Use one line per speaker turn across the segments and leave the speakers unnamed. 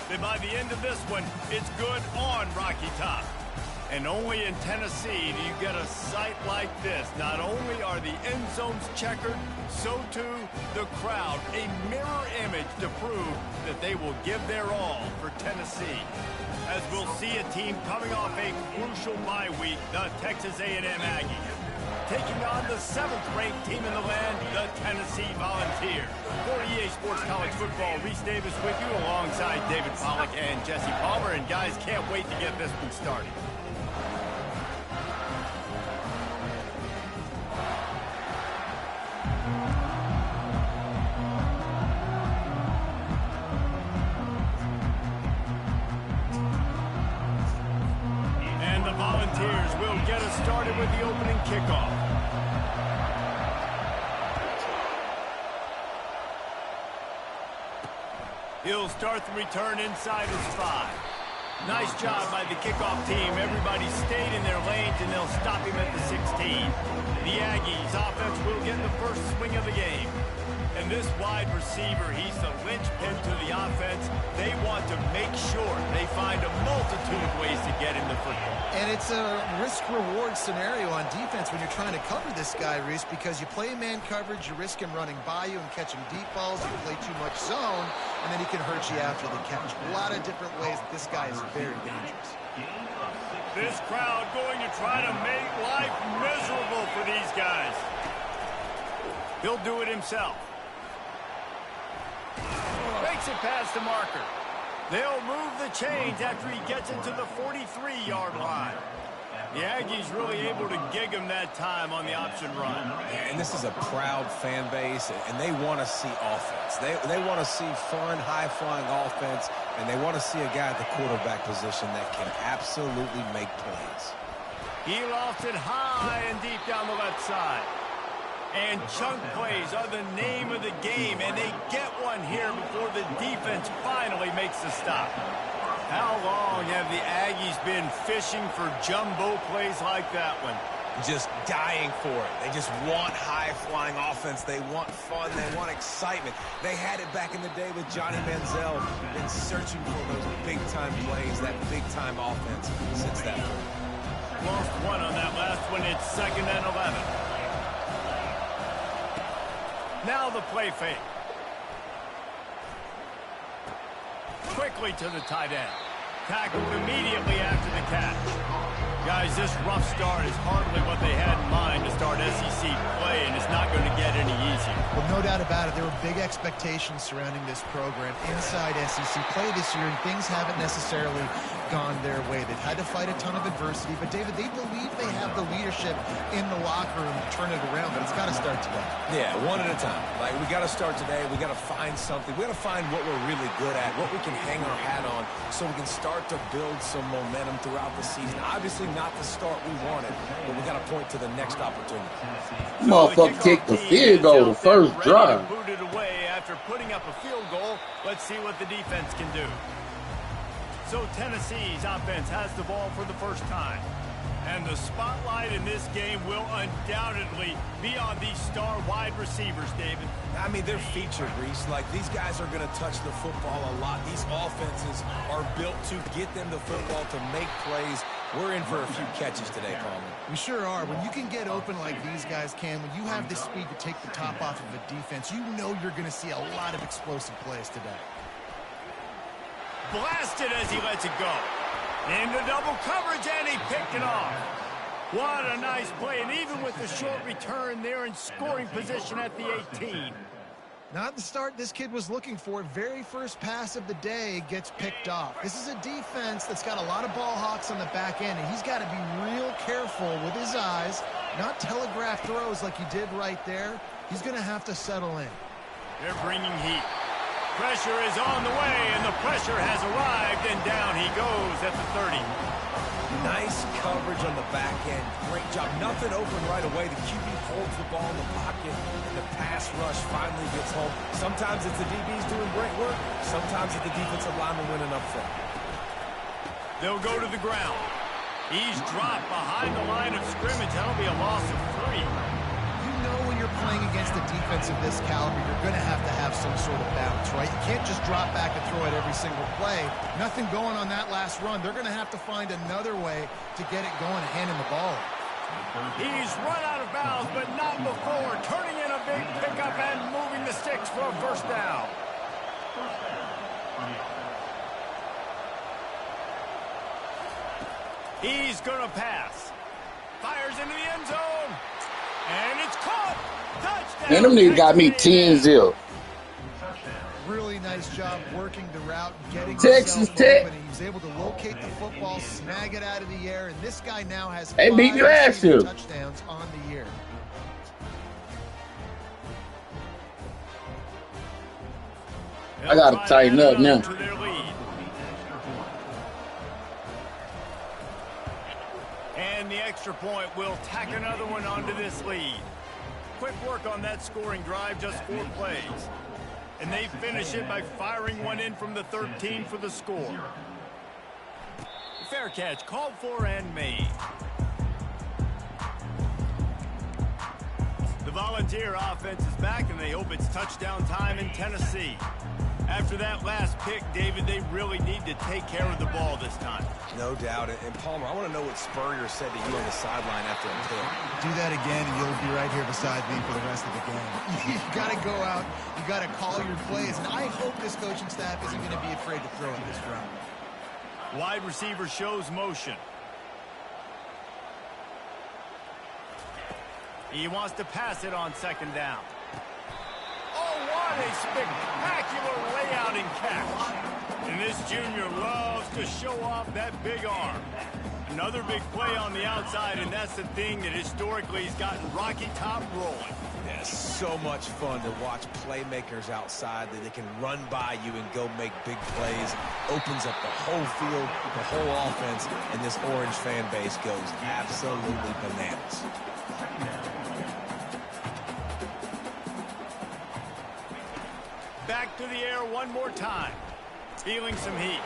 that by the end of this one, it's good on Rocky Top. And only in Tennessee do you get a sight like this. Not only are the end zones checkered, so too the crowd. A mirror image to prove that they will give their all for Tennessee. As we'll see a team coming off a crucial bye week, the Texas A&M Aggies, taking on the 7th-ranked team in the land, the Tennessee Volunteers. For EA Sports College Football, Reese Davis with you alongside David Pollack and Jesse Palmer. And guys, can't wait to get this one started. Get us started with the opening kickoff. He'll start the return inside his 5. Nice job by the kickoff team. Everybody stayed in their lanes, and they'll stop him at the 16. The Aggies offense will get the first swing of the game. And this wide receiver, he's the linchpin to the offense. They want to make sure they find a multitude of ways to get him the football.
And it's a risk-reward scenario on defense when you're trying to cover this guy, Reese, because you play man coverage, you risk him running by you and catching deep balls. You play too much zone, and then he can hurt you after the catch. A lot of different ways that this guy is very dangerous.
This crowd going to try to make life miserable for these guys. He'll do it himself. Makes it past the marker. They'll move the chains after he gets into the 43-yard line. The Aggies really able to gig him that time on the option run.
Yeah, and this is a proud fan base, and they want to see offense. They want to see fun, high-flying offense, and they want to see a guy at the quarterback position that can absolutely make plays.
He lost it high and deep down the left side. And chunk plays are the name of the game, and they get one here before the defense finally makes the stop. How long have the Aggies been fishing for jumbo plays like that one?
Just dying for it. They just want high-flying offense. They want fun. They want excitement. They had it back in the day with Johnny Manziel. Been searching for those big-time plays, that big-time offense since that point.
Lost one on that last one. It's 2nd and 11. Now the play fake. Quickly to the tight end. Tackled immediately after the catch. Guys, this rough start is hardly what they had in mind to start SEC play, and it's not going to get any easier.
Well, no doubt about it. There were big expectations surrounding this program inside SEC play this year, and things haven't necessarily gone their way. They've had to fight a ton of adversity, but, David, they believe they have the leadership in the locker room to turn it around, but it's got to start today.
Yeah, one at a time. Like, we got to start today. We got to find something. We got to find what we're really good at, what we can hang our hat on, so we can start to build some momentum throughout the season. Obviously not the start we wanted, but we got to point to the next opportunity.
Motherfucker kicked the field goal the first drive.
Booted away after putting up a field goal. Let's see what the defense can do. So Tennessee's offense has the ball for the first time. And the spotlight in this game will undoubtedly be on these star wide receivers, David.
I mean, they're featured, Reese. Like, these guys are going to touch the football a lot. These offenses are built to get them the football, to make plays. We're in for a few catches today, Palmer.
We sure are. When you can get open like these guys can, when you have the speed to take the top off of a defense, you know you're going to see a lot of explosive plays today.
Blasted as he lets it go. Into double coverage, and he picked it off. What a nice play, and even with the short return, they're in scoring position at the 18.
Not the start this kid was looking for. Very first pass of the day gets picked off. This is a defense that's got a lot of ball hawks on the back end, and he's got to be real careful with his eyes, not telegraph throws like he did right there. He's going to have to settle in.
They're bringing heat. Pressure is on the way, and the pressure has arrived, and down he goes at the 30.
Nice coverage on the back end. Great job. Nothing open right away. The QB holds the ball in the pocket, and the pass rush finally gets home. Sometimes it's the DBs doing great work. Sometimes it's the defensive lineman winning up front.
They'll go to the ground. He's dropped behind the line of scrimmage. That'll be a loss of 3.
You know when you're playing against a defense of this caliber, you're going to have some sort of bounce, right? You can't just drop back and throw it every single play. Nothing going on that last run. They're going to have to find another way to get it going and handing the ball.
He's run out of bounds, but not before turning in a big pickup and moving the sticks for a first down. He's going to pass. Fires into the end zone. And it's caught. Touchdown.
And them niggas got me 10-0.
Really nice job working the route, getting
Texas Tech.
He was able to locate the football, snag it out of the air, and this guy now has
They beat your ass too.
touchdowns on the year.
I gotta tighten up now.
And the extra point will tack another one onto this lead. Quick work on that scoring drive, just 4 plays. And they finish it by firing one in from the 13 for the score. Fair catch, called for and made. The Volunteer offense is back, and they hope it's touchdown time in Tennessee. After that last pick, David, they really need to take care of the ball this time.
No doubt. And Palmer, I want to know what Spurrier said to you on the sideline after a pick.
Do that again, and you'll be right here beside me for the rest of the game. You got to go out. You got to call your plays. And I hope this coaching staff isn't going to be afraid to throw it this round.
Wide receiver shows motion. He wants to pass it on second down. Oh, what a spectacular layout and catch. And this junior loves to show off that big arm. Another big play on the outside, and that's the thing that historically has gotten Rocky Top rolling.
Yeah, so much fun to watch playmakers outside that they can run by you and go make big plays. Opens up the whole field, the whole offense, and this Orange fan base goes absolutely bananas.
Back to the air one more time. Feeling some heat.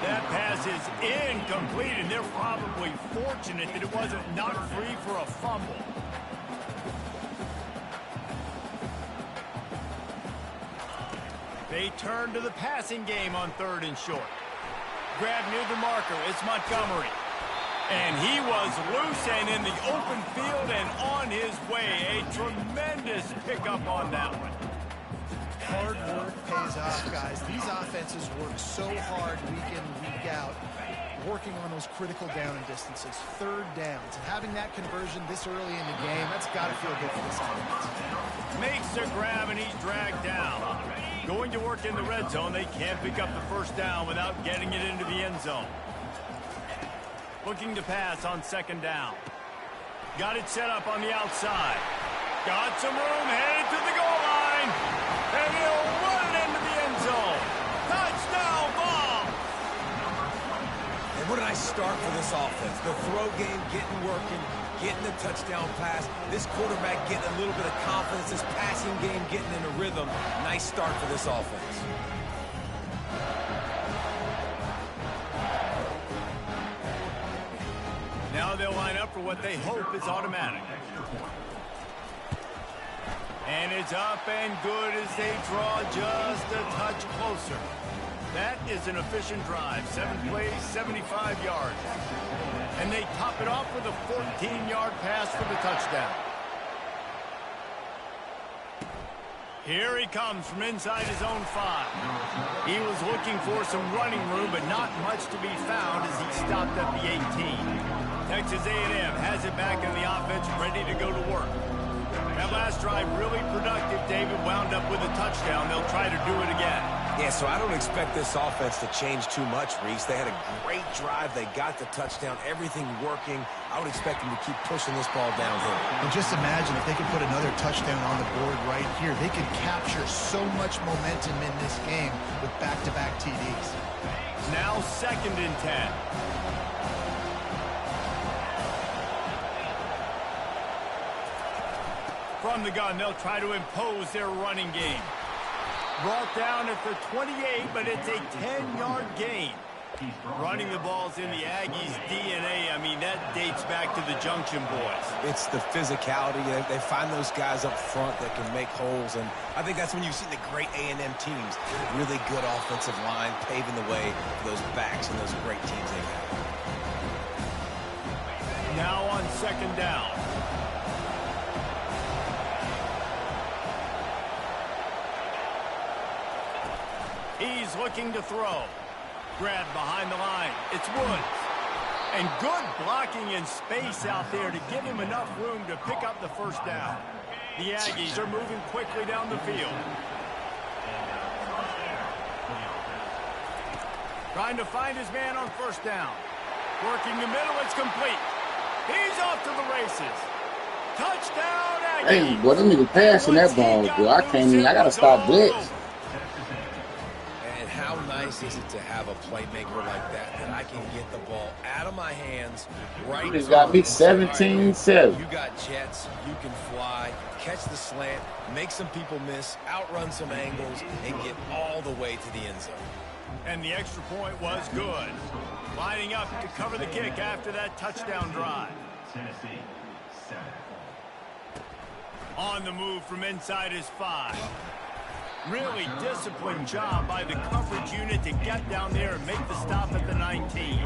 That pass is incomplete, and they're probably fortunate that it wasn't knocked free for a fumble. They turn to the passing game on 3rd and short. Grab near the marker. It's Montgomery. And he was loose and in the open field and on his way. A tremendous pickup on that one.
Hard work pays off, guys. These offenses work so hard week in, week out, working on those critical down and distances, 3rd downs. And having that conversion this early in the game, that's got to feel good for this offense.
Makes a grab, and he's dragged down. Going to work in the red zone. They can't pick up the first down without getting it into the end zone. Looking to pass on 2nd down. Got it set up on the outside. Got some room, headed to the goal line. And he'll run it into the end zone. Touchdown ball.
And what a nice start for this offense. The throw game getting working, getting the touchdown pass. This quarterback getting a little bit of confidence. This passing game getting in a rhythm. Nice start for this offense.
Now they'll line up for what they hope is automatic. And it's up and good as they draw just a touch closer. That is an efficient drive. 7 plays, 75 yards. And they top it off with a 14-yard pass for the touchdown. Here he comes from inside his own 5. He was looking for some running room, but not much to be found as he stopped at the 18. Texas A&M has it back in the offense, ready to go to work. That last drive really productive. David wound up with a touchdown. They'll try to do it again.
Yeah, so I don't expect this offense to change too much, Reese. They had a great drive. They got the touchdown. Everything working. I would expect them to keep pushing this ball downhill.
And just imagine if they could put another touchdown on the board right here. They could capture so much momentum in this game with back-to-back TDs.
Now 2nd and 10. From the gun, they'll try to impose their running game. Brought down at the 28, but it's a 10-yard gain. Running the ball's in the Aggies' DNA. I mean, that dates back to the Junction Boys.
It's the physicality. They find those guys up front that can make holes, and I think that's when you see the great A&M teams. Really good offensive line, paving the way for those backs and those great teams they have.
Now on second down. He's looking to throw. Grab behind the line. It's Woods. And good blocking in space out there to give him enough room to pick up the first down. The Aggies are moving quickly down the field. Trying to find his man on first down. Working the middle. It's complete. He's off to the races. Touchdown, Aggies.
Hey, boy, them niggas passing that ball, boy. I can't even. I gotta stop blitz.
How nice is it to have a playmaker like that I can get the ball out of my hands right.
He's got me 17-7.
You got jets, you can fly, catch the slant, make some people miss, outrun some angles, and get all the way to the end zone.
And the extra point was good. Lining up to cover the kick after that touchdown drive. On the move from inside his 5. Really disciplined job by the coverage unit to get down there and make the stop at the 19.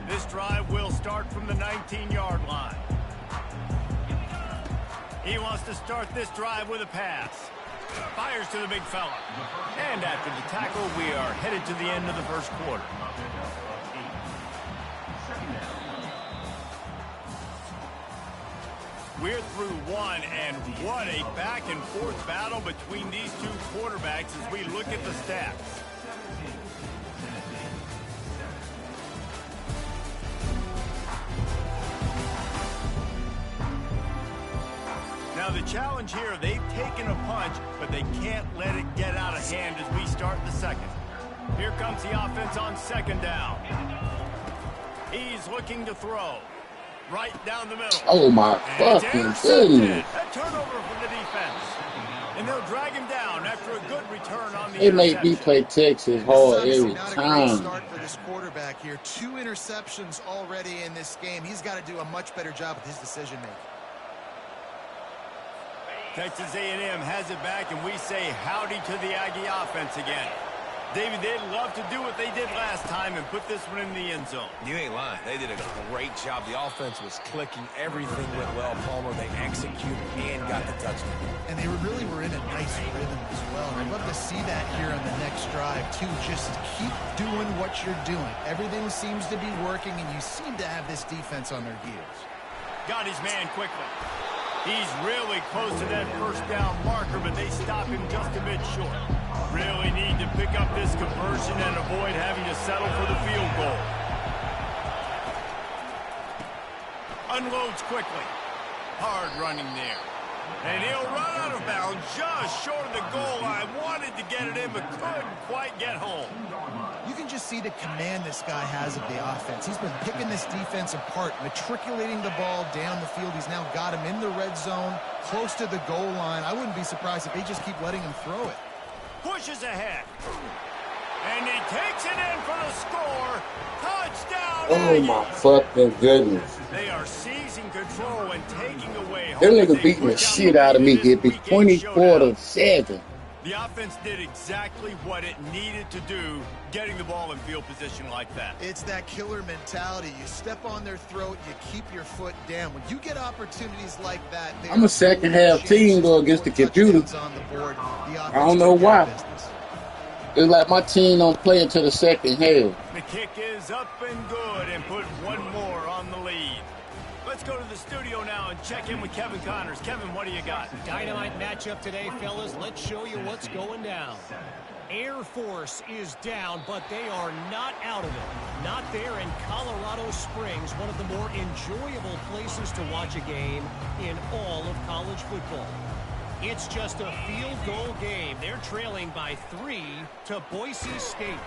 This drive will start from the 19-yard line. He wants to start this drive with a pass. Fires to the big fella. And after the tackle, we are headed to the end of the first quarter. We're through one, and what a back-and-forth battle between these two quarterbacks as we look at the stats. Now the challenge here, they've taken a punch, but they can't let it get out of hand as we start the second. Here comes the offense on second down. He's looking to throw. Right down the middle.
Oh my fucking goodness.
A turnover for the defense. And they'll drag him down after a good return on the
They make me play Texas hard every
not
time.
A great start for this quarterback here. 2 interceptions already in this game. He's got to do a much better job with his decision making.
Texas A&M has it back, and we say howdy to the Aggie offense again. David, they'd love to do what they did last time and put this one in the end zone.
You ain't lying. They did a great job. The offense was clicking. Everything went well. Palmer, they executed and got the touchdown.
And they really were in a nice rhythm as well. And I'd love to see that here on the next drive, too. Just keep doing what you're doing. Everything seems to be working, and you seem to have this defense on their heels.
Got his man quickly. He's really close to that first down marker, but they stop him just a bit short. Really need to pick up this conversion and avoid having to settle for the field goal. Unloads quickly. Hard running there. And he'll run out of bounds just short of the goal line. Wanted to get it in, but couldn't quite get home.
You can just see the command this guy has of the offense. He's been picking this defense apart, matriculating the ball down the field. He's now got him in the red zone, close to the goal line. I wouldn't be surprised if they just keep letting him throw it.
Pushes ahead. And he takes it in for the score. Touchdown!
Oh my fucking goodness.
They are seizing control and taking away.
Them niggas beating the shit out of me. It be 24-7.
The offense did exactly what it needed to do, getting the ball in field position like that.
It's that killer mentality. You step on their throat, you keep your foot down. When you get opportunities like that,
I'm a second half team though against the computers. I don't know why. It's like my team don't play until the second half.
The kick is up and good and put one more on the lead. Let's go to the studio now and check in with Kevin Connors. Kevin, what do you got?
Dynamite matchup today, fellas. Let's show you what's going down. Air Force is down, but they are not out of it. Not there in Colorado Springs, one of the more enjoyable places to watch a game in all of college football. It's just a field goal game. They're trailing by 3 to Boise State.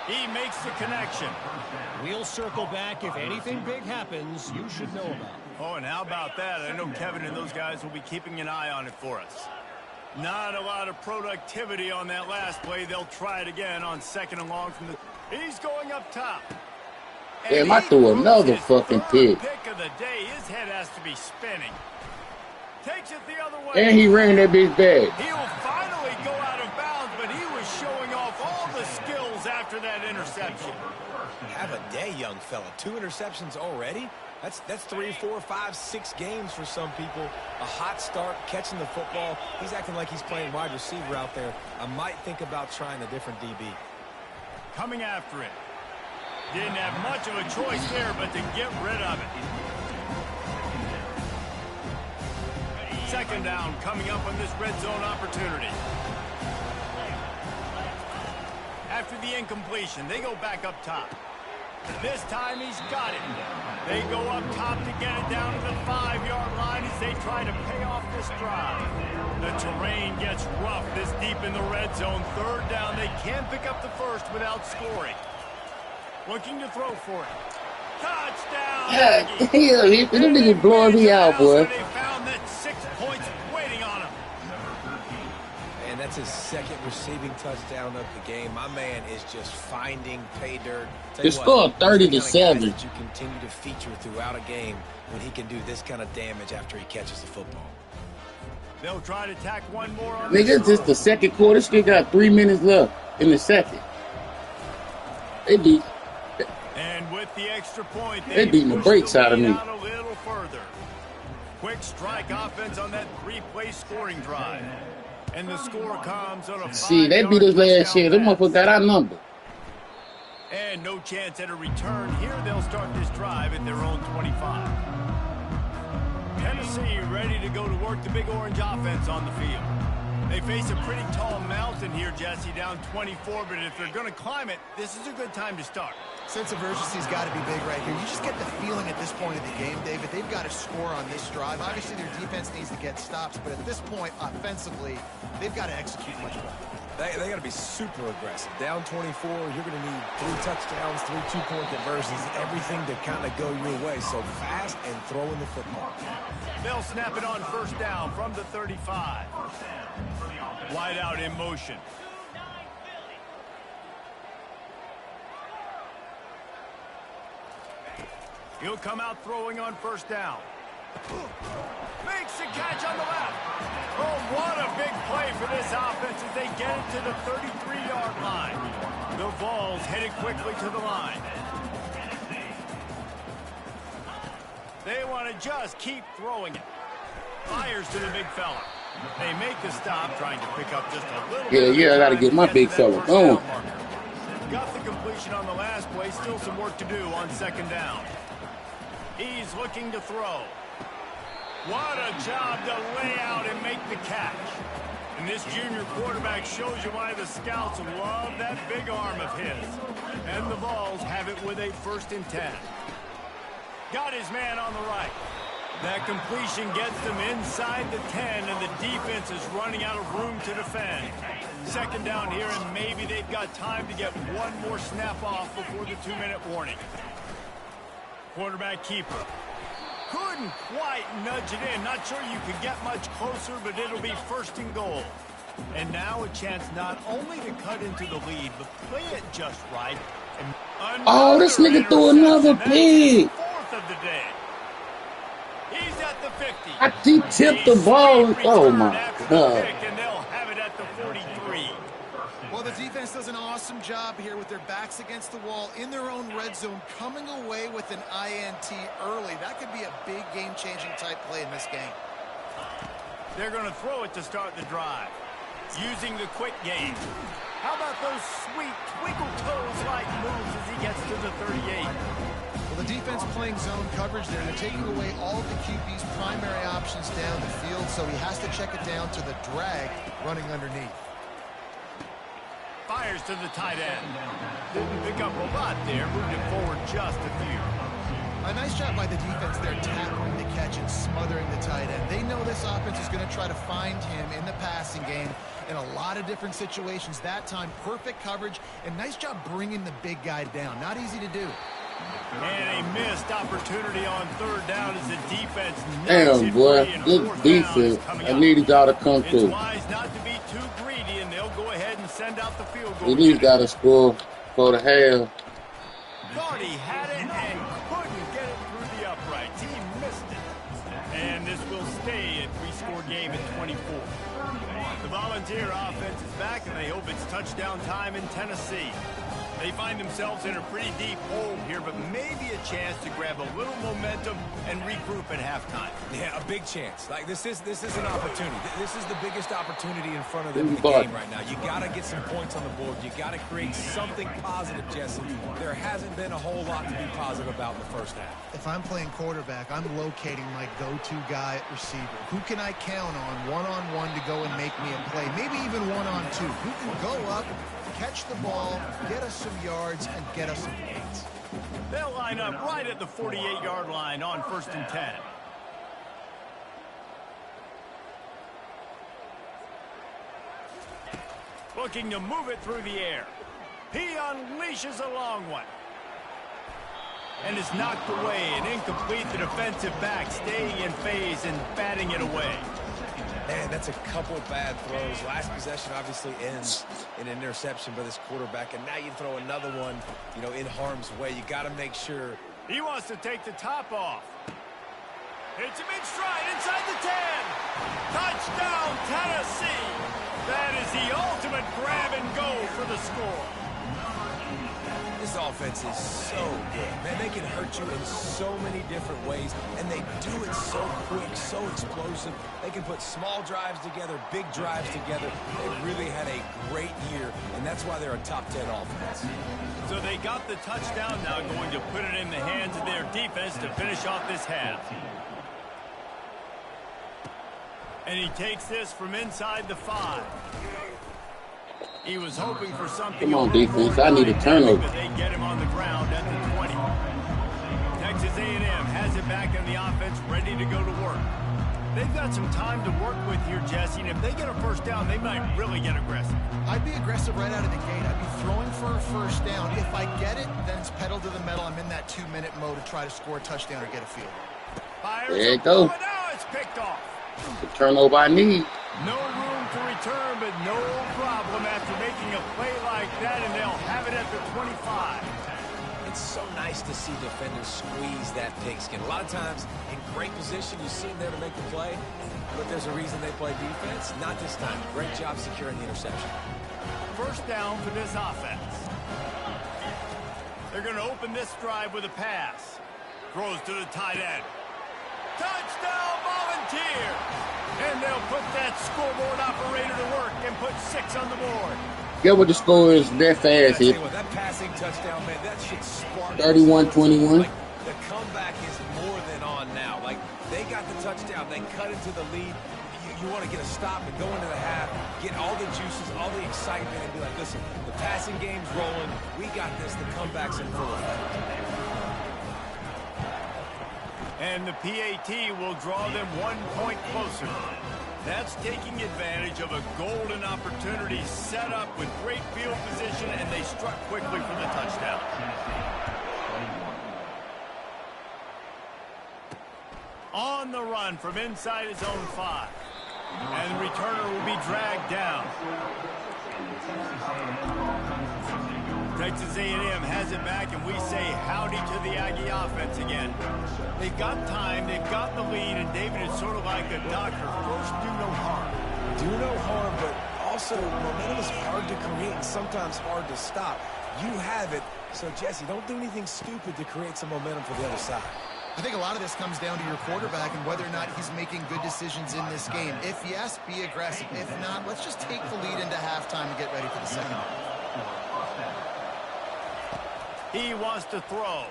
He makes the connection.
We'll circle back. If anything big happens, you should know about it.
Oh, and how about that? I know Kevin and those guys will be keeping an eye on it for us. Not a lot of productivity on that last play. They'll try it again on 2nd and long from the... He's going up top.
Damn, I threw another fucking pick.
Pick of the day. His head has to be spinning. Takes it the other way.
And he ran that bitch back.
He will finally go out of bounds, but he was showing off all the skills after that interception.
Have a day, young fella. 2 interceptions already? That's 3, 4, 5, 6 games for some people. A hot start, catching the football. He's acting like he's playing wide receiver out there. I might think about trying a different DB.
Coming after it. Didn't have much of a choice there, but to get rid of it. 2nd down coming up on this red zone opportunity. After the incompletion, they go back up top. This time he's got it. They go up top to get it down to the 5-yard line as they try to pay off this drive. The terrain gets rough this deep in the red zone. 3rd down, they can't pick up the first without scoring. Looking to throw for it. Touchdown!
Yeah, this nigga blowing me out, boy.
They found that 6 points waiting on him.
And that's his 2nd receiving touchdown of the game. My man is just finding pay dirt.
The score 30-7.
That you continue to feature throughout a game when he can do this kind of damage after he catches the football.
They'll try to tack one more on.
Nigga, it's just the 2nd quarter. Still got 3 minutes left in the 2nd. They beat.
And with the extra point,
they beating the brakes out of me.
A little further. Quick strike offense on that 3-play scoring drive. And the score comes on a 5-yard
See, they beat us last year. Them motherfuckers got our number.
And no chance at a return here. They'll start this drive at their own 25. Tennessee ready to go to work the Big Orange offense on the field. They face a pretty tall mountain here, Jesse, down 24, but if they're going to climb it, this is a good time to start.
Sense of urgency's got to be big right here. You just get the feeling at this point of the game, David, they've got to score on this drive. Obviously, their defense needs to get stops, but at this point, offensively, they've got to execute much better.
They got to be super aggressive. Down 24, you're going to need 3 touchdowns, 3 2-point conversions, everything to kind of go your way. So fast and throwing the football.
They'll snap it on 1st down from the 35. Wide out in motion. He'll come out throwing on 1st down. Makes the catch on the left. Oh, what a big play for this offense as they get it to the 33-yard line. The Vols headed quickly to the line. They want to just keep throwing it. Fires to the big fella. They make the stop, trying to pick up just a little bit.
Yeah, I got to get my big fella going.
Got the completion on the last play. Still some work to do on 2nd down. He's looking to throw. What a job to lay out and make the catch. And this junior quarterback shows you why the scouts love that big arm of his. And the Vols have it with a 1st and 10. Got his man on the right. That completion gets them inside the 10, and the defense is running out of room to defend. 2nd down here, and maybe they've got time to get one more snap off before the 2-minute warning. Quarterback keeper. Couldn't quite nudge it in. Not sure you could get much closer, but it'll be 1st and goal. And now a chance not only to cut into the lead, but play it just right.
Oh, this nigga threw another pick.
4th of the day. He's at the 50.
He tipped the ball. Oh, my God.
And they'll have it at the 43.
Well, the defense does an awesome job here with their backs against the wall in their own red zone, coming away with an INT early. That could be a big game-changing type play in this game.
They're going to throw it to start the drive, using the quick game. How about those sweet twinkle toes-like moves as he gets to the 38?
Well, the defense playing zone coverage there. They're taking away all of the QB's primary options down the field, so he has to check it down to the drag running underneath.
Fires to the tight end. Didn't pick up a lot there, moved it forward just a few.
A nice job by the defense there, tackling the catch and smothering the tight end. They know this offense is going to try to find him in the passing game in a lot of different situations. That time, perfect coverage, and nice job bringing the big guy down. Not easy to do.
And a missed opportunity on third down as the defense.
Damn, boy. Good defense. I needed y'all to come
It's
through.
wise not to be too greedy, and they'll go ahead and send out the field goal.
We need y'all to score for the half.
Thought he had it and couldn't get it through the uprights. He missed it. And this will stay a three-score game at 24. The Volunteer offense is back, and they hope it's touchdown time in Tennessee. They find themselves in a pretty deep hole here, but maybe a chance to grab a little momentum and regroup at halftime.
Yeah, a big chance. Like this is an opportunity. This is the biggest opportunity in front of them in the game right now. You got to get some points on the board. You got to create something positive, Jesse. There hasn't been a whole lot to be positive about in the first half.
If I'm playing quarterback, I'm locating my go-to guy at receiver. Who can I count on one-on-one to go and make me a play? Maybe even one-on-two. Who can go up, catch the ball, get us some yards, and get us some points.
They'll line up right at the 48-yard line on 1st and 10. Looking to move it through the air. He unleashes a long one. And is knocked away and incomplete. The defensive back staying in phase and batting it away.
Man, that's a couple bad throws. Last possession obviously ends in an interception by this quarterback, and now you throw another one, you know, in harm's way. You got to make sure.
He wants to take the top off. Hits him in stride inside the 10. Touchdown, Tennessee. That is the ultimate grab and go for the score.
This offense is so good. Man, they can hurt you in so many different ways, and they do it so quick, so explosive. They can put small drives together, big drives together. They've really had a great year, and that's why they're a top 10 offense.
So they got the touchdown, now going to put it in the hands of their defense to finish off this half. And he takes this from inside the 5. He was hoping for something.
Come on, defense. I need a turnover.
But they get him on the ground at the 20. Texas A&M has it back in the offense, ready to go to work. They've got some time to work with here, Jesse, and if they get a first down, they might really get aggressive.
I'd be aggressive right out of the gate. I'd be throwing for a first down. If I get it, then it's pedal to the metal. I'm in that 2-minute mode to try to score a touchdown or get a field.
There you go.
Now it's picked off.
The turnover I need.
No room to return, but no problem after making a play like that, and they'll have it at the 25.
It's so nice to see defenders squeeze that pigskin. A lot of times, in great position, you see them there to make the play, but there's a reason they play defense. Not this time. Great job securing the interception.
First down for this offense. They're going to open this drive with a pass. Throws to the tight end. Touchdown, Volunteer! And they'll put that scoreboard operator to work and put 6 on the board.
Get what the score is that fast here.
That passing touchdown, man, that should spark
31-21.
Like, the comeback is more than on now. Like, they got the touchdown. They cut into the lead. You want to get a stop and go into the half, get all the juices, all the excitement, and be like, listen, the passing game's rolling. We got this. The comeback's in full effect.
And the PAT will draw them 1 point closer. That's taking advantage of a golden opportunity set up with great field position, and they struck quickly for the touchdown. On the run from inside his own 5. And the returner will be dragged down. Texas A&M has it back, and we say howdy to the Aggie offense again. They've got time, they've got the lead, and David is sort of like a doctor. First, do no harm.
Do no harm, but also momentum is hard to create and sometimes hard to stop. You have it, so Jesse, don't do anything stupid to create some momentum for the other side.
I think a lot of this comes down to your quarterback and whether or not he's making good decisions in this game. If yes, be aggressive. If not, let's just take the lead into halftime and get ready for the second half.
He wants to throw.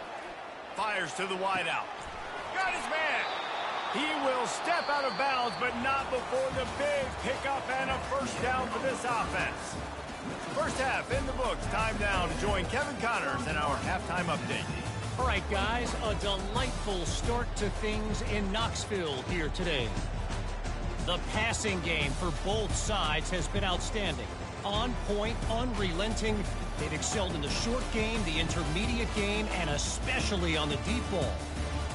Fires to the wideout. Got his man. He will step out of bounds, but not before the big pickup and a first down for this offense. First half in the books. Time now to join Kevin Connors in our halftime update.
All right, guys, a delightful start to things in Knoxville here today. The passing game for both sides has been outstanding. On point, unrelenting, They've excelled in the short game, the intermediate game, and especially on the deep ball.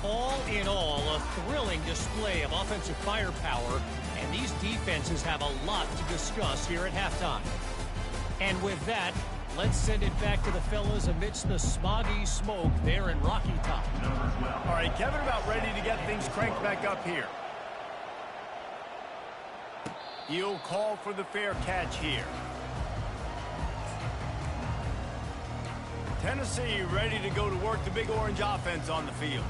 All in all, a thrilling display of offensive firepower, and these defenses have a lot to discuss here at halftime. And with that, let's send it back to the fellas amidst the smoggy smoke there in Rocky Top.
All right, Kevin, about ready to get things cranked back up here. He'll call for the fair catch here. Tennessee ready to go to work the Big Orange offense on the field.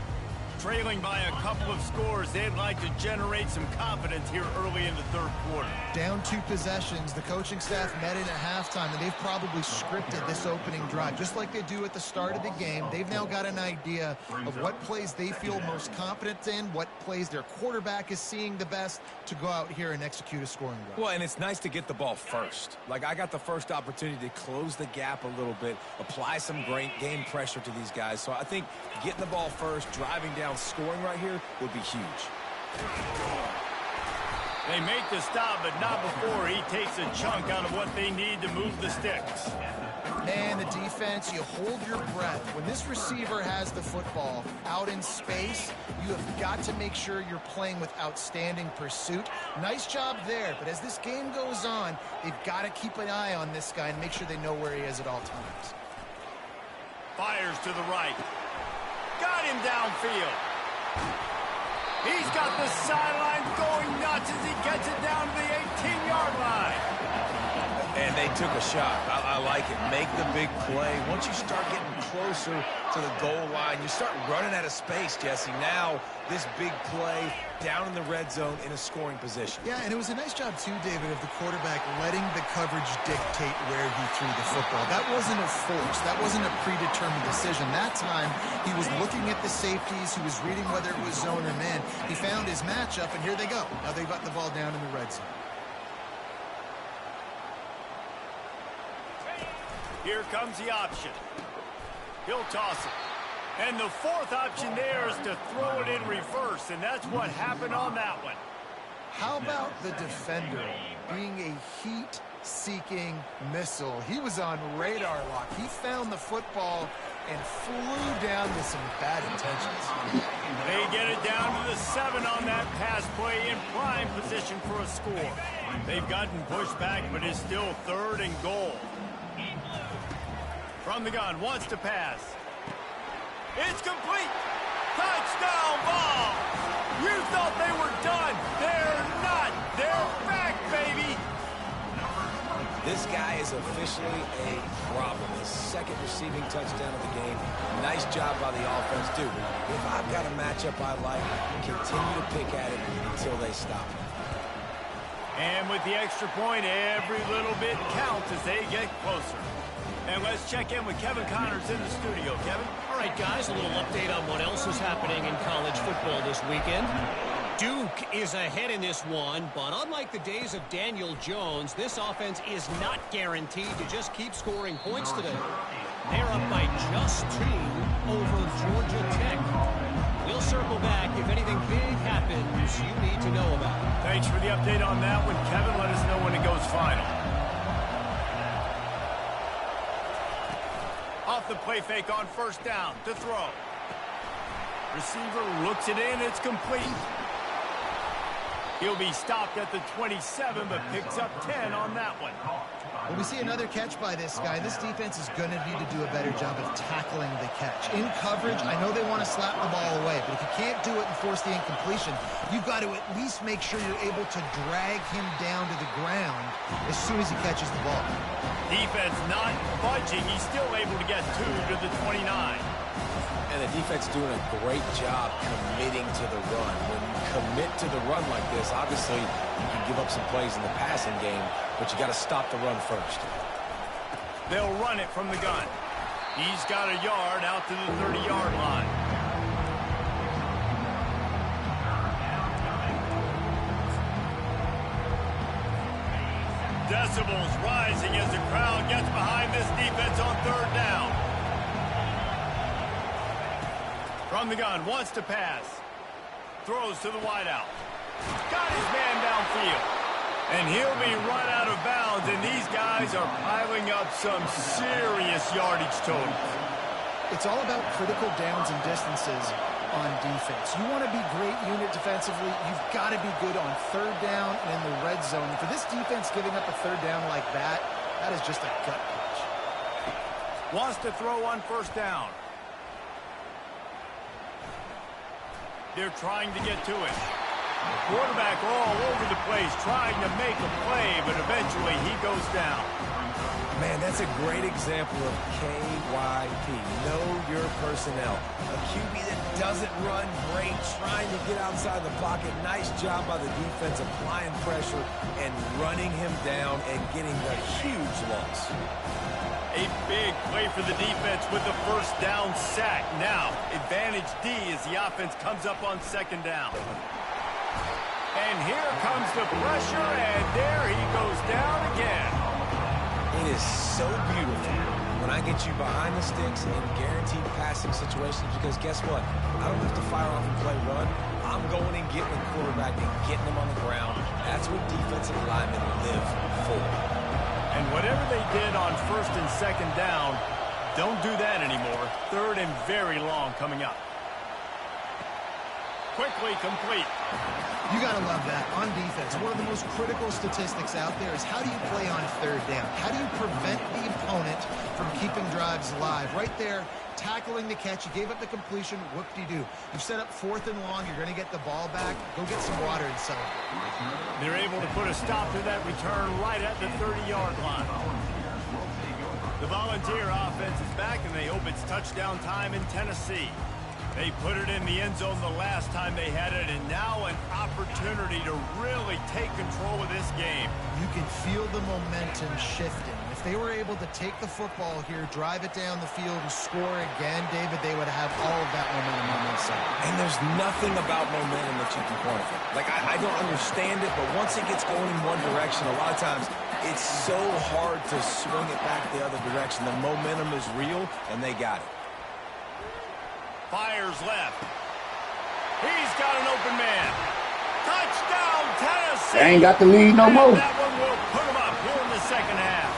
Trailing by a couple of scores, they'd like to generate some confidence here early in the third quarter.
Down 2 possessions, the coaching staff met in at halftime, and they've probably scripted this opening drive. Just like they do at the start of the game, they've now got an idea of what plays they feel most confident in, what plays their quarterback is seeing the best to go out here and execute a scoring drive.
Well, and it's nice to get the ball first. Like, I got the first opportunity to close the gap a little bit, apply some great game pressure to these guys. So I think getting the ball first, driving down, scoring right here would be huge.
They make the stop, but not before he takes a chunk out of what they need to move the sticks.
And the defense, you hold your breath. When this receiver has the football out in space, you have got to make sure you're playing with outstanding pursuit. Nice job there, but as this game goes on, they've got to keep an eye on this guy and make sure they know where he is at all times.
Fires to the right. Got him downfield. He's got the sideline going nuts as he gets it down to the 18-yard line.
And they took a shot. I like it. Make the big play. Once you start getting closer to the goal line, you start running out of space, Jesse. Now, this big play down in the red zone in a scoring position.
Yeah, and it was a nice job, too, David, of the quarterback letting the coverage dictate where he threw the football. That wasn't a force. That wasn't a predetermined decision. That time, he was looking at the safeties. He was reading whether it was zone or man. He found his matchup, and here they go. Now they've got the ball down in the red zone.
Here comes the option. He'll toss it. And the fourth option there is to throw it in reverse, and that's what happened on that one.
How about the defender being a heat-seeking missile? He was on radar lock. He found the football and flew down with some bad intentions.
They get it down to the 7 on that pass play in prime position for a score. They've gotten pushed back, but it's still 3rd and goal. From the gun, wants to pass. It's complete. Touchdown ball. You thought they were done. They're not. They're back, baby.
This guy is officially a problem. His 2nd receiving touchdown of the game. Nice job by the offense, too. If I've got a matchup I like, continue to pick at it until they stop.
And with the extra point, every little bit counts as they get closer. And let's check in with Kevin Connors in the studio. Kevin?
All right, guys, a little update on what else is happening in college football this weekend. Duke is ahead in this one, but unlike the days of Daniel Jones, this offense is not guaranteed to just keep scoring points today. They're up by just 2 over Georgia Tech. We'll circle back if anything big happens you need to know about.
Thanks for the update on that one, Kevin. Let us know when it goes final. Off the play fake on 1st down to throw. Receiver looks it in. It's complete. He'll be stopped at the 27, but picks up 10 on that one.
Well, we see another catch by this guy. This defense is going to need to do a better job of tackling the catch. In coverage, I know they want to slap the ball away, but if you can't do it and force the incompletion, you've got to at least make sure you're able to drag him down to the ground as soon as he catches the ball.
Defense not budging. He's still able to get 2 to the 29.
And the defense doing a great job committing to the run. When you commit to the run like this, obviously you can give up some plays in the passing game, but you got to stop the run first.
They'll run it from the gun. He's got a yard out to the 30-yard line. Decibels rising as the crowd gets behind this defense on 3rd down. From the gun, wants to pass. Throws to the wideout. Got his man downfield. And he'll be run out of bounds, and these guys are piling up some serious yardage totals.
It's all about critical downs and distances on defense. You want to be great unit defensively, you've got to be good on third down and in the red zone. For this defense giving up a third down like that, that is just a gut punch.
Wants to throw on first down. They're trying to get to it. Quarterback all over the place, trying to make a play, but eventually he goes down.
Man, that's a great example of KYP. Know your personnel. A QB that doesn't run great, trying to get outside the pocket. Nice job by the defense applying pressure and running him down and getting the huge loss.
A big play for the defense with the first down sack. Now, advantage D as the offense comes up on second down. And here comes the pressure, and there he goes down again.
It is so beautiful when I get you behind the sticks in guaranteed passing situations, because guess what? I don't have to fire off and play run. I'm going and getting the quarterback and getting him on the ground. That's what defensive linemen live for.
And whatever they did on first and second down, don't do that anymore. Third and very long coming up. Quickly complete.
You got to love that on defense. One of the most critical statistics out there is how do you play on third down? How do you prevent the opponent from keeping drives alive? Right there, tackling the catch. You gave up the completion. Whoop-de-doo. You've set up fourth and long. You're going to get the ball back. Go get some water and celebrate.
They're able to put a stop to that return right at the 30-yard line. The Volunteer offense is back, and they hope it's touchdown time in Tennessee. They put it in the end zone the last time they had it, and now an opportunity to really take control of this game.
You can feel the momentum shifting. If they were able to take the football here, drive it down the field, and score again, David, they would have all of that momentum on their side.
And there's nothing about momentum that you can quantify. Like, I don't understand it, but once it gets going in one direction, a lot of times it's so hard to swing it back the other direction. The momentum is real, and they got it.
Fires left. He's got an open man. Touchdown, Tennessee.
They ain't got the lead no more.
That one will put him up here in the second half.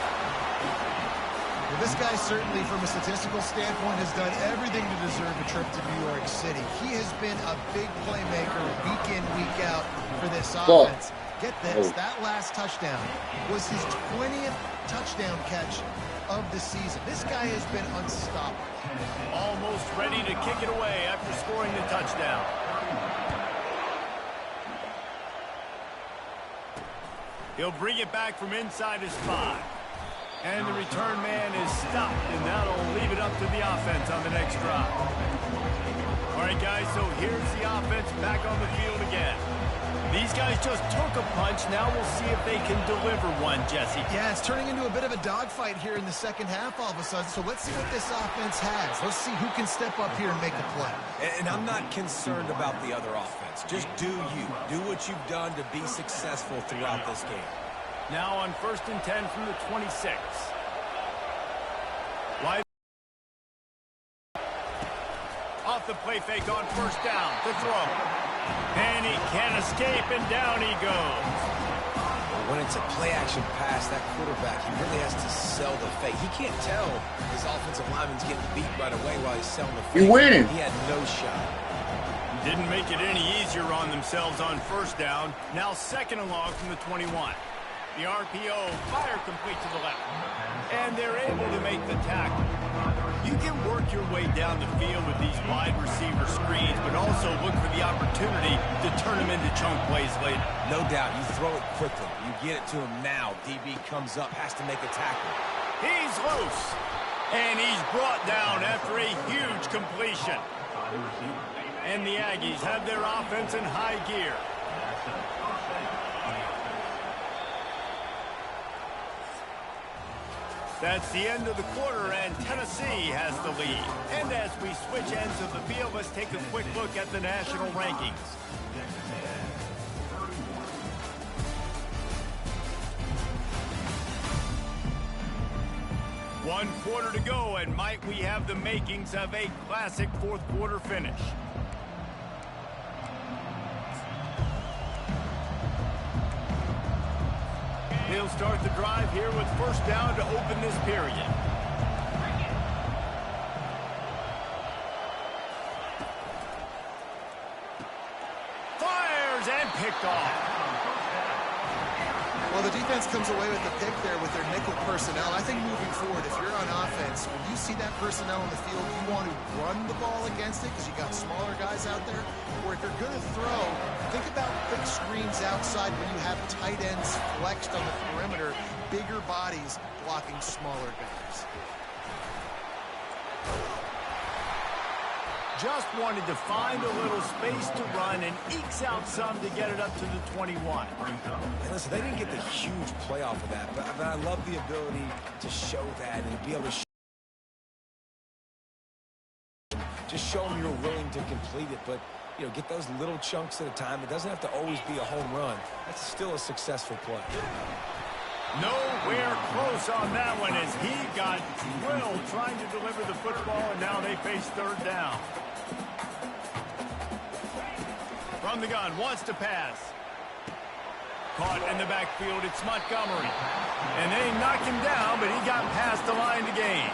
Well, this guy certainly, from a statistical standpoint, has done everything to deserve a trip to New York City. He has been a big playmaker week in, week out for this offense. Get this, that last touchdown was his 20th touchdown catch of the season. This guy has been unstoppable.
Almost ready to kick it away after scoring the touchdown. He'll bring it back from inside his 5. And the return man is stopped, and that'll leave it up to the offense on the next drive. All right, guys, so here's the offense back on the field again. These guys just took a punch. Now we'll see if they can deliver one, Jesse.
Yeah, it's turning into a bit of a dogfight here in the second half all of a sudden. So let's see what this offense has. Let's see who can step up here and make a play.
And I'm not concerned about the other offense. Just do you. Do what you've done to be successful throughout this game.
Now on 1st and 10 from the 26. Wide. Off the play fake on first down. The throw. And he can't escape, and down he goes.
When it's a play-action pass, that quarterback, he really has to sell the fake. He can't tell his offensive lineman's getting beat right away while he's selling the fake.
You winning.
He had no shot.
Didn't make it any easier on themselves on first down. Now second and long from the 21. The RPO, fire complete to the left. And they're able to make the tackle. You can work your way down the field with these wide receiver screens, but also look for the opportunity to turn them into chunk plays later.
No doubt. You throw it quickly. You get it to him now. DB comes up, has to make a tackle.
He's loose. And he's brought down after a huge completion. And the Aggies have their offense in high gear. That's the end of the quarter, and Tennessee has the lead. And as we switch ends of the field, let's take a quick look at the national rankings. One quarter to go, and might we have the makings of a classic fourth quarter finish. He'll start the drive here with first down to open this period. Fires and picked off.
Well, the defense comes away with the pick there with their nickel personnel. I think moving forward, if you're on offense, when you see that personnel in the field, you want to run the ball against it because you got smaller guys out there. Or if you're going to throw, think about quick screens outside when you have tight ends flexed on the perimeter, bigger bodies blocking smaller guys.
Just wanted to find a little space to run and ekes out some to get it up to the 21.
And listen, they didn't get the huge play off of that, but I love the ability to show that and to be able to just show them you're willing to complete it. But, you know, get those little chunks at a time. It doesn't have to always be a home run. That's still a successful play.
Nowhere close on that one as he got drilled trying to deliver the football, and now they face third down. From the gun, wants to pass. Caught in the backfield, it's Montgomery. And they knock him down, but he got past the line to gain.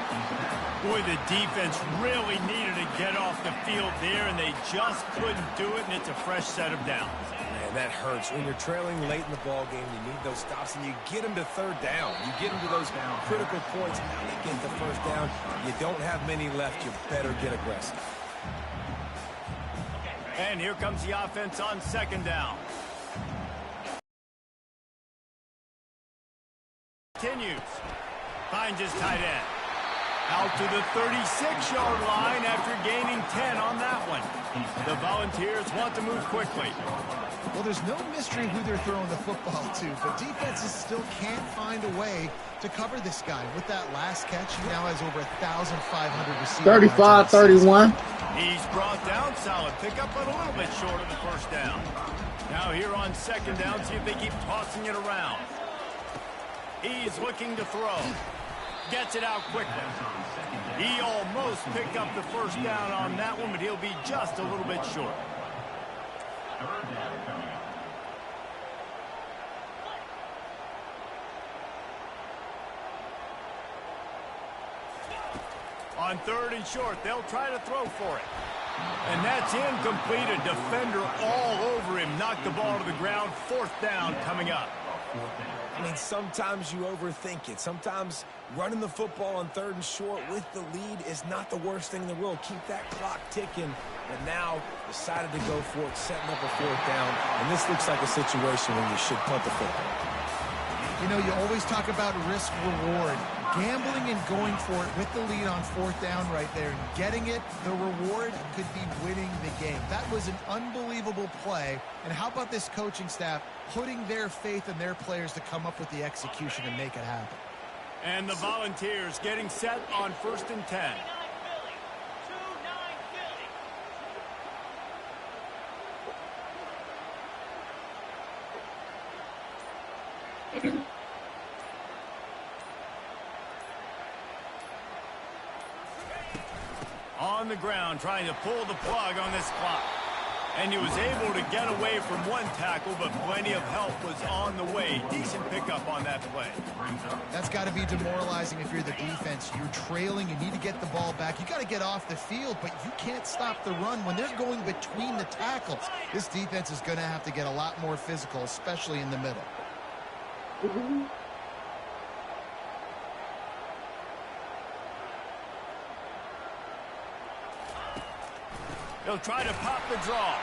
Boy, the defense really needed to get off the field there, and they just couldn't do it, and it's a fresh set of downs.
Man, that hurts. When you're trailing late in the ball game, you need those stops, and you get them to third down. You get them to those critical points, and now they get the first down. You don't have many left. You better get aggressive.
And here comes the offense on second down. Continues. Finds his tight end. Out to the 36-yard line after gaining 10 on that one. The Volunteers want to move quickly.
Well, there's no mystery who they're throwing the football to, but defenses still can't find a way to cover this guy. With that last catch, he now has over 1,500 receivers.
35-31.
He's brought down, solid pickup, but a little bit short of the first down. Now here on second down, see if they keep tossing it around. He's looking to throw. Gets it out quickly. He almost picked up the first down on that one, but he'll be just a little bit short. On third and short, they'll try to throw for it. And that's incomplete. A defender all over him. Knocked the ball to the ground. Fourth down coming up.
I mean, sometimes you overthink it. Sometimes running the football on third and short with the lead is not the worst thing in the world. Keep that clock ticking. But now decided to go for it, setting up a fourth down. And this looks like a situation where you should punt the football.
You know, you always talk about risk-reward. Gambling and going for it with the lead on fourth down right there and getting it, the reward could be winning the game. That was an unbelievable play. And how about this coaching staff putting their faith in their players to come up with the execution and make it happen?
And the Volunteers getting set on first and 10. On the ground, trying to pull the plug on this clock. And he was able to get away from one tackle, but plenty of help was on the way. Decent pickup on that play.
That's got to be demoralizing if you're the defense. You're trailing, you need to get the ball back. You got to get off the field, but you can't stop the run when they're going between the tackles. This defense is going to have to get a lot more physical, especially in the middle.
He'll try to pop the draw.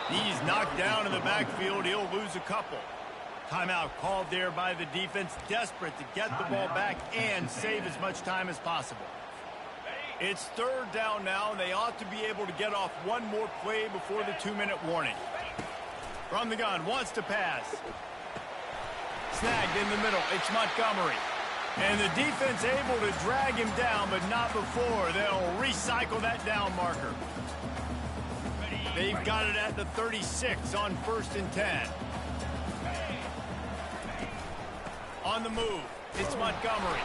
He's knocked down in the backfield. He'll lose a couple. Timeout called there by the defense, desperate to get the ball back and save as much time as possible. It's third down now, and they ought to be able to get off one more play before the 2-minute warning. From the gun, wants to pass. Snagged in the middle. It's Montgomery. And the defense able to drag him down, but not before. They'll recycle that down marker. They've got it at the 36 on first and 10. On the move, it's Montgomery.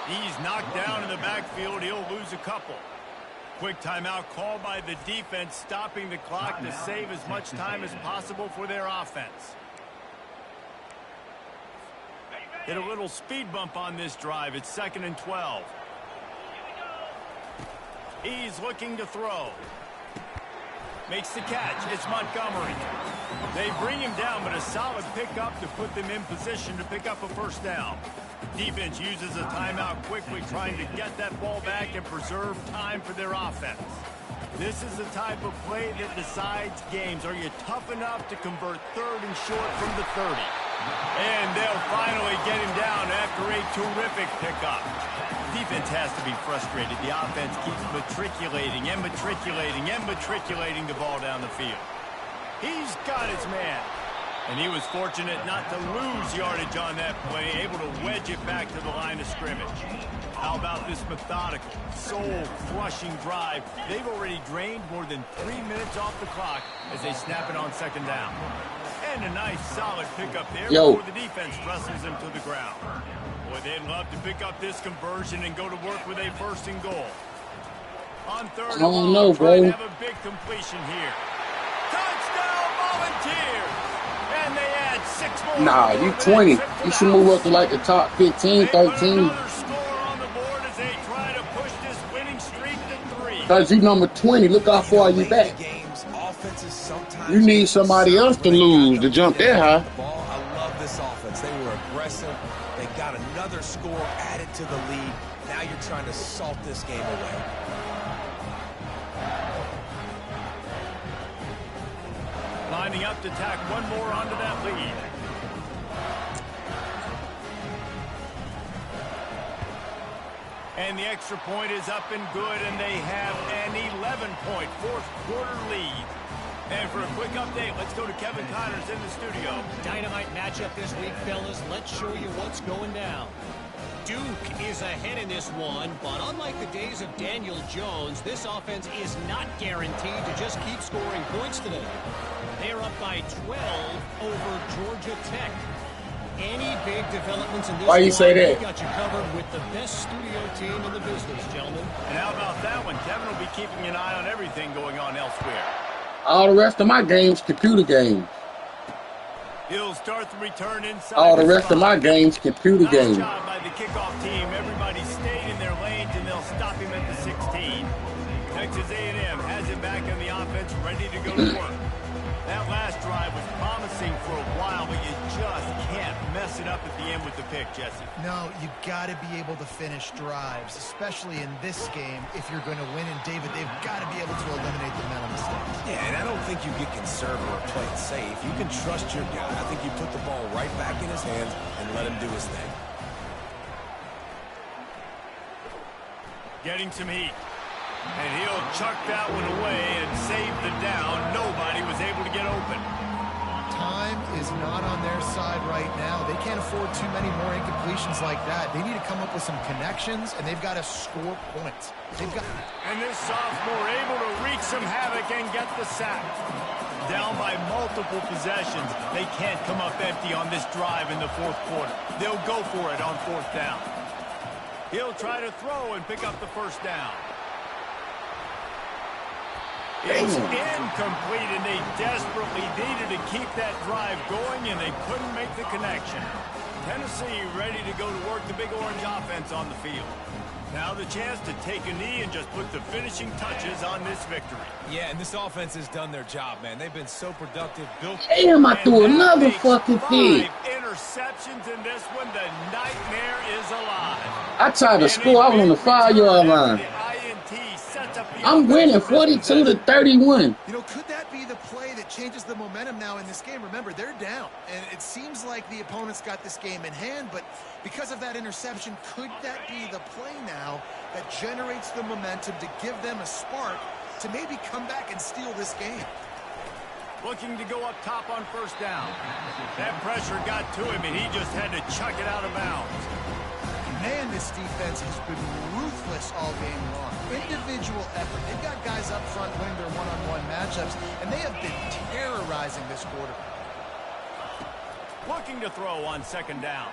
He's knocked down in the backfield. He'll lose a couple. Quick timeout called by the defense, stopping the clock to save as much time as possible for their offense. Hit a little speed bump on this drive. It's 2nd and 12. He's looking to throw. Makes the catch. It's Montgomery. They bring him down, but a solid pickup to put them in position to pick up a first down. Defense uses a timeout quickly, trying to get that ball back and preserve time for their offense. This is the type of play that decides games. Are you tough enough to convert 3rd and short from the 30? And they'll finally get him down after a terrific pickup. Defense has to be frustrated. The offense keeps matriculating and matriculating and matriculating the ball down the field. He's got his man. And he was fortunate not to lose yardage on that play, able to wedge it back to the line of scrimmage. How about this methodical, soul-crushing drive? They've already drained more than 3 minutes off the clock as they snap it on 2nd down. And a nice, solid pickup there before the defense wrestles him to the ground. Boy, they'd love to pick up this conversion and go to work with a 1st and goal. On 3rd and long, trying to have a big completion here. Touchdown, Volunteers! And they add 6 more.
Nah, you 20. You should move up to like the top 15, 13. Because you number 20. Look how far you back. You need somebody else to lose to jump that high.
I love this offense. They were aggressive. They got another score added to the lead. Now you're trying to salt this game away.
Lining up to tack one more onto that lead. And the extra point is up and good, and they have an 11-point fourth-quarter lead. And for a quick update, let's go to Kevin Connors in the studio.
Dynamite matchup this week, fellas. Let's show you what's going down. Duke is ahead in this one, but unlike the days of Daniel Jones, this offense is not guaranteed to just keep scoring points today. They're up by 12 over Georgia Tech. Any big developments in this
Why you say that?
We got you covered with the best studio team in the business, gentlemen.
And how about that one? Kevin will be keeping an eye on everything going on elsewhere.
All the rest of my games, computer games.
He'll start the return inside.
All the rest of my games, computer games.
Nice job by the kickoff team. Everybody stayed in their lanes, and they'll stop him at the 16. Texas A&M has him back in the offense, ready to go to work. That last drive was promising for a while, but you just can't mess it up at the end with the pick, Jesse.
No, you got to be able to finish drives, especially in this game. If you're going to win, and David, they've got to be able to eliminate the mental mistakes.
Yeah, and I don't think you get conservative or play it safe. You can trust your guy. I think you put the ball right back in his hands and let him do his thing.
Getting some heat. And he'll chuck that one away and save the down. Nobody was able to get open.
Time is not on their side right now. They can't afford too many more incompletions like that. They need to come up with some connections, and they've got to score points. They've got.
And this sophomore able to wreak some havoc and get the sack. Down by multiple possessions. They can't come up empty on this drive in the 4th quarter. They'll go for it on 4th down. He'll try to throw and pick up the 1st down. It's incomplete, and they desperately needed to keep that drive going, and they couldn't make the connection. Tennessee ready to go to work the Big Orange offense on the field. Now the chance to take a knee and just put the finishing touches on this victory.
Yeah, and this offense has done their job, man. They've been so productive.
Damn, I threw another fucking pick.
5 interceptions in this one. The nightmare is alive.
I tried to score. I was on the 5-yard line. I'm winning 42-31.
You know, could that be the play that changes the momentum now in this game? Remember, they're down, and it seems like the opponents got this game in hand, but because of that interception, could that be the play now that generates the momentum to give them a spark to maybe come back and steal this game?
Looking to go up top on 1st down. That pressure got to him, and he just had to chuck it out of bounds.
Man, this defense has been ruthless all game long. Individual effort. They've got guys up front winning their one-on-one matchups, and they have been terrorizing this quarter.
Looking to throw on 2nd down.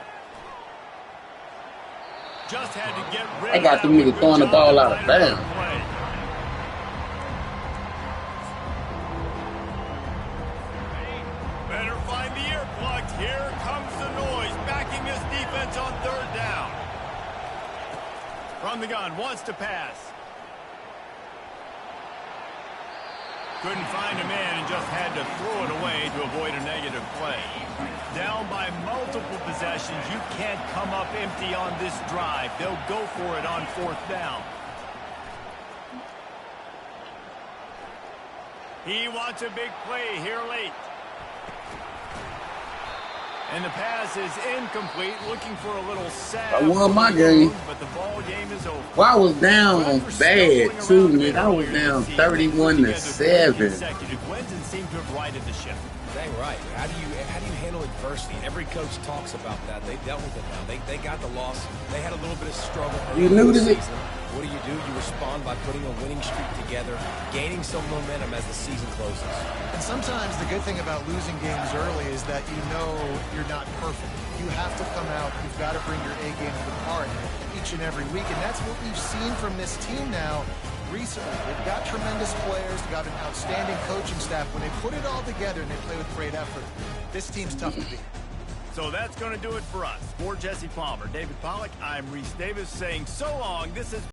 Just had to get rid
I
of
got
that
the nigga
one.
throwing the ball out of bounds.
Better find the earplugs. Here comes the noise. Backing this defense the gun, wants to pass. Couldn't find a man and just had to throw it away to avoid a negative play. Down by multiple possessions, you can't come up empty on this drive. They'll go for it on 4th down. He wants a big play here late. And the pass is incomplete, looking for a little sack.
I won my game.
But the ball game is over.
Well, I was down bad, too, man. I was down 31-7.
Consecutive wins and seem to have righted the ship.
Dang right. How do you handle adversity? Every coach talks about that. They dealt with it now. They got the loss. They had a little bit of struggle.
You knew this.
What do? You respond by putting a winning streak together, gaining some momentum as the season closes.
And sometimes the good thing about losing games early is that you know you're not perfect. You have to come out. You've got to bring your A game to the part each and every week. And that's what we've seen from this team now recently. They've got tremendous players. They've got an outstanding coaching staff. When they put it all together and they play with great effort, this team's tough to beat.
So that's going to do it for us. For Jesse Palmer, David Pollack, I'm Reese Davis saying so long. This is